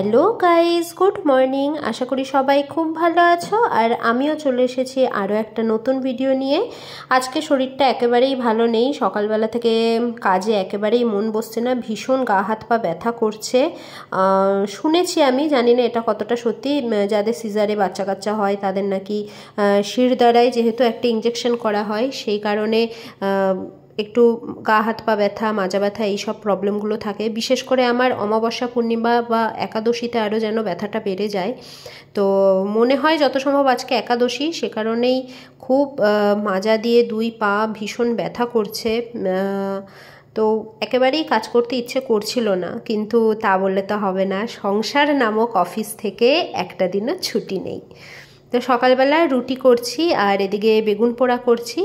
Hello guys, good morning. আশা করি সবাই খুব ভালো আছো। আর আমিও চলে এসেছি আরও একটা নতুন ভিডিও নিয়ে। আজকে শরীরটা একেবারেই ভালো নেই, সকালবেলা থেকে কাজে একেবারেই মন বসছে না, ভীষণ গা হাত পা ব্যথা করছে। শুনেছি, আমি জানি না এটা কতটা সত্যি, যাদের সিজারে বাচ্চা কাচ্চা হয় তাদের নাকি শির দ্বারায় যেহেতু একটা ইঞ্জেকশন করা হয়, সেই কারণে একটু গা হাত পা ব্যথা, মাজা ব্যথা এইসব প্রবলেমগুলো থাকে। বিশেষ করে আমার অমাবস্যা পূর্ণিমা বা একাদশীতে আরও যেন ব্যথাটা বেড়ে যায়। তো মনে হয় যত সম্ভব আজকে একাদশী, সে কারণেই খুব মাজা দিয়ে দুই পা ভীষণ ব্যথা করছে। তো একেবারেই কাজ করতে ইচ্ছে করছিল না, কিন্তু তা বললে তো হবে না, সংসার নামক অফিস থেকে একটা দিনও ছুটি নেই। তো সকালবেলা রুটি করছি আর এদিকে বেগুন পোড়া করছি।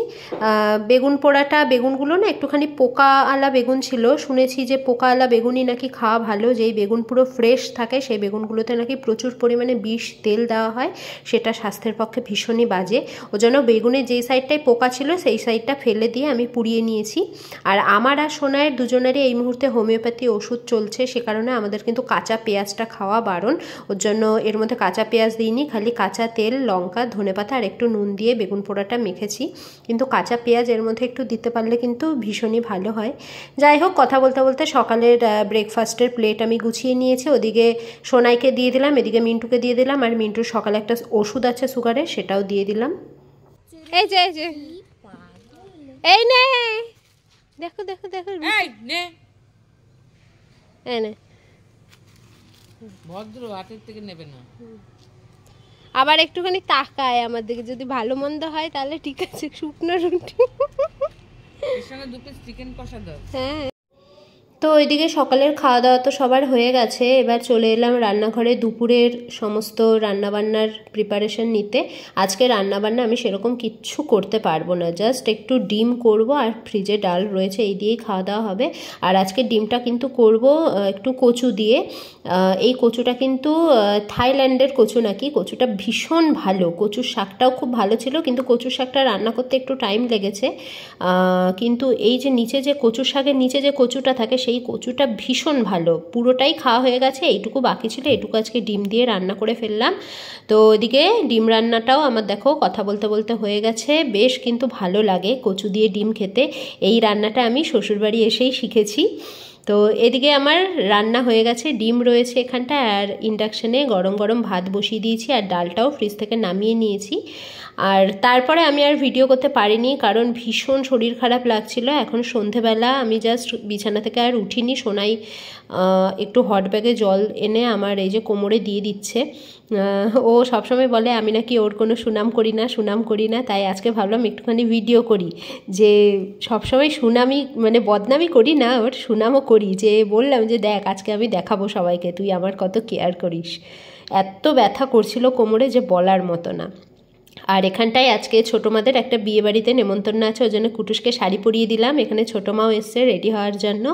বেগুন পোড়াটা, বেগুনগুলো না একটুখানি পোকা আলা বেগুন ছিল। শুনেছি যে পোকা আলা বেগুনই নাকি খাওয়া ভালো, যেই বেগুন পুরো ফ্রেশ থাকে সেই বেগুনগুলোতে নাকি প্রচুর পরিমাণে বিষ তেল দেওয়া হয়, সেটা স্বাস্থ্যের পক্ষে ভীষণই বাজে। ও জন্য বেগুনের যেই সাইডটায় পোকা ছিল সেই সাইডটা ফেলে দিয়ে আমি পুড়িয়ে নিয়েছি। আর আমার আর সোনায়ের দুজনেরই এই মুহূর্তে হোমিওপ্যাথি ওষুধ চলছে, সে কারণে আমাদের কিন্তু কাঁচা পেঁয়াজটা খাওয়া বারণ। ওর জন্য এর মধ্যে কাঁচা পেঁয়াজ দিইনি, খালি কাঁচা তেল, লঙ্কা, ধনেপাতা আর একটু নুন দিয়ে বেগুন পোড়াটা মেখেছি। কিন্তু কাঁচা পেঁয়াজ এর মধ্যে একটু দিতে পারলে কিন্তু ভীষণই ভালো হয়। যাই হোক, কথা বলতে বলতে সকালের ব্রেকফাস্টের প্লেট আমি গুছিয়ে নিয়েছি। ওদিকে সোনাইকে দিয়ে দিলাম, এদিকে মিন্টুকে দিয়ে দিলাম, আর মিন্টুর সকালে একটা ওষুধ আছে সুগারের, সেটাও দিয়ে দিলাম। এই যে এই নে, দেখো দেখো দেখো, এই নে, এই নে, ভদ্র হাতের থেকে নেবে না। আবার একটুখানি তাকায় আমার দিকে, যদি ভালো মন্দ হয় তাহলে ঠিক আছে। শুকনো রুটি, এর সঙ্গে 2 পিস চিকেন কষা দাও। হ্যাঁ। তো ওইদিকে সকালের খাওয়া দাওয়া তো সবার হয়ে গেছে, এবার চলে এলাম রান্নাঘরে দুপুরের সমস্ত রান্নাবান্নার প্রিপারেশন নিতে। আজকে রান্নাবান্না আমি সেরকম কিচ্ছু করতে পারবো না, জাস্ট একটু ডিম করব আর ফ্রিজে ডাল রয়েছে, এই দিয়েই খাওয়া দাওয়া হবে। আর আজকে ডিমটা কিন্তু করব একটু কচু দিয়ে। এই কচুটা কিন্তু থাইল্যান্ডের কচু নাকি, কচুটা ভীষণ ভালো। কচুর শাকটাও খুব ভালো ছিল, কিন্তু কচুর শাকটা রান্না করতে একটু টাইম লেগেছে। কিন্তু এই যে নিচে যে কচুর শাকের নিচে যে কচুটা থাকে, সেই কচুটা ভীষণ ভালো। পুরোটাই খাওয়া হয়ে গেছে, এইটুকু বাকি ছিল, এইটুকু আজকে ডিম দিয়ে রান্না করে ফেললাম। তো ওদিকে ডিম রান্নাটাও আমার দেখো কথা বলতে বলতে হয়ে গেছে। বেশ কিন্তু ভালো লাগে কচু দিয়ে ডিম খেতে। এই রান্নাটা আমি শ্বশুরবাড়ি এসেই শিখেছি। তো এদিকে আমার রান্না হয়ে গেছে, ডিম রয়েছে এখানটা, আর ইন্ডাকশানে গরম গরম ভাত বসিয়ে দিয়েছি, আর ডালটাও ফ্রিজ থেকে নামিয়ে নিয়েছি। আর তারপরে আমি আর ভিডিও করতে পারিনি, কারণ ভীষণ শরীর খারাপ লাগছিল। এখন সন্ধেবেলা আমি জাস্ট বিছানা থেকে আর উঠিনি। সোনাই একটু হট ব্যাগে জল এনে আমার এই যে কোমরে দিয়ে দিচ্ছে। ও সবসময় বলে আমি নাকি ওর কোনো সুনাম করি না, তাই আজকে ভাবলাম একটুখানি ভিডিও করি, যে সবসময় সুনামি মানে বদনামি করি না, ওর সুনামও করি। যে বললাম যে দেখ, আজকে আমি দেখাবো সবাইকে তুই আমার কত কেয়ার করিস। এত ব্যথা করছিল কোমরে যে বলার মতো না। আর এখানটায় আজকে ছোটো মাদের একটা বিয়ে বাড়িতে নেমন্তন্ন আছে, ওই জন্য কুটুসকে শাড়ি পরিয়ে দিলাম। এখানে ছোটো মাও এসছে রেডি হওয়ার জন্য।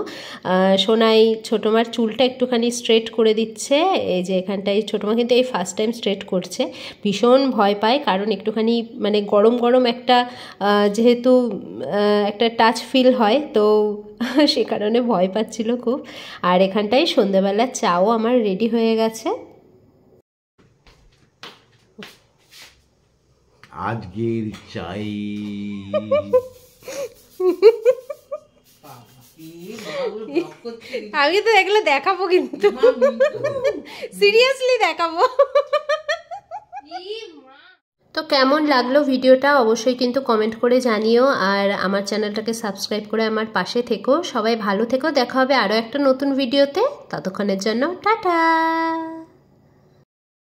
সোনাই ছোটো মার চুলটা একটুখানি স্ট্রেট করে দিচ্ছে। এই যে এখানটায় ছোটো মা কিন্তু এই ফার্স্ট টাইম স্ট্রেট করছে। ভীষণ ভয় পায়, কারণ একটুখানি মানে গরম গরম একটা যেহেতু একটা টাচ ফিল হয়, তো সে কারণে ভয় পাচ্ছিল খুব। আর এখানটায় সন্ধ্যাবেলা চাও আমার রেডি হয়ে গেছে। আজকের চাই আমি তো এগুলো দেখাবো, কিন্তু সিরিয়াসলি দেখাবো। তো কেমন লাগলো ভিডিওটা অবশ্যই কিন্তু কমেন্ট করে জানিও, আর আমার চ্যানেলটাকে সাবস্ক্রাইব করে আমার পাশে থেকো। সবাই ভালো থেকো, দেখা হবে আরও একটা নতুন ভিডিওতে। ততক্ষণের জন্য টাটা।